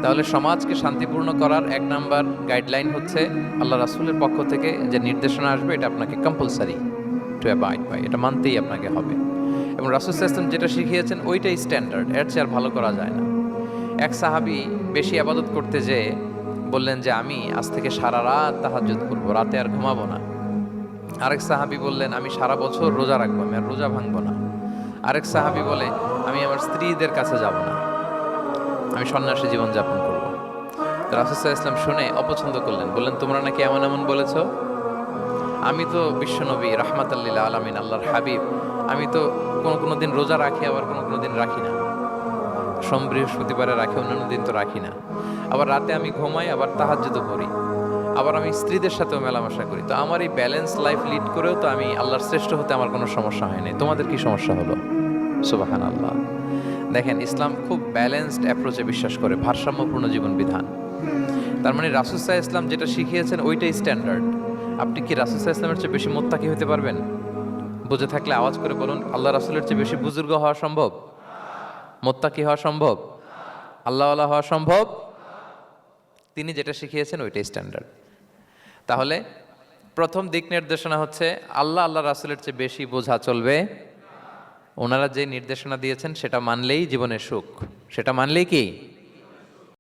তাহলে সমাজকে শান্তিপূর্ণ করার এক নাম্বার গাইডলাইন হচ্ছে আল্লাহ রাসূলের পক্ষ থেকে যে নির্দেশনা আসবে এটা আপনাকে কম্পালসারি টু অ্যাবাইড বাই, এটা মানতেই আপনাকে হবে। এবং রাসূল সাল্লাল্লাহু আলাইহি ওয়াসাল্লাম যেটা শিখিয়েছেন ওইটাই স্ট্যান্ডার্ড, এর চেয়ে আর ভালো করা যায় না। এক সাহাবী বেশি আবাদত করতে যেয়ে বললেন যে আমি আজ থেকে সারা রাত তাহাজ্জুদ করব, রাতে আর ঘুমাবো না। আরেক সাহাবী বললেন আমি সারা বছর রোজা রাখবো, আমি আর রোজা ভাঙবো না। আরেক সাহাবী বলে আমি আমার স্ত্রীদের কাছে যাব না, আমি সন্ন্যাসী জীবন যাপন করব। তো রাসূল সাল্লাল্লাহু আলাইহি ওয়াসাল্লাম শুনে অপছন্দ করলেন, বললেন তোমরা নাকি এমন এমন বলেছো, আমি তো বিশ্বনবী রাহমাতাল লিল আলামিন, আল্লাহর হাবিব, আমি তো কোনো দিন রোজা রাখি, আবার কোনো দিন রাখি না। সোম বৃহস্পতিবারে রাখি, অন্যান্য দিন তো রাখি না। আবার রাতে আমি ঘুমাই, আবার তাহাজ্জুদও করি, আবার আমি স্ত্রীদের সাথেও মেলামেশা করি। তো আমার এই ব্যালেন্স লাইফ লিড করেও তো আমি আল্লাহর শ্রেষ্ঠ হতে আমার কোনো সমস্যা হয়নি, তোমাদের কি সমস্যা হলো? সুবহানাল্লাহ। দেখেন, ইসলাম খুব ব্যালেন্সড অ্যাপ্রোচে বিশ্বাস করে, ভারসাম্যপূর্ণ জীবন বিধান। তার মানে রাসূল সাল্লাল্লাহু আলাইহি ওয়াসাল্লাম যেটা শিখিয়েছেন ওইটাই স্ট্যান্ডার্ড। আপনি কি রাসূল সাল্লাল্লাহু আলাইহি ওয়াসাল্লামের চেয়ে বেশি মুত্তাকি হতে পারবেন? বুঝে থাকলে আওয়াজ করে বলুন, আল্লাহ রাসূলের চেয়ে বেশি বুজুর্গ হওয়া সম্ভব? মুত্তাকি হওয়া সম্ভব? আল্লাহওয়ালা হওয়া সম্ভব? তিনি যেটা শিখিয়েছেন ওইটাই স্ট্যান্ডার্ড। তাহলে প্রথম দিক নির্দেশনা হচ্ছে আল্লাহ রাসূলের চেয়ে বেশি বোঝা চলবে। ওনারা যে নির্দেশনা দিয়েছেন সেটা মানলেই জীবনের সুখ, সেটা মানলেই কি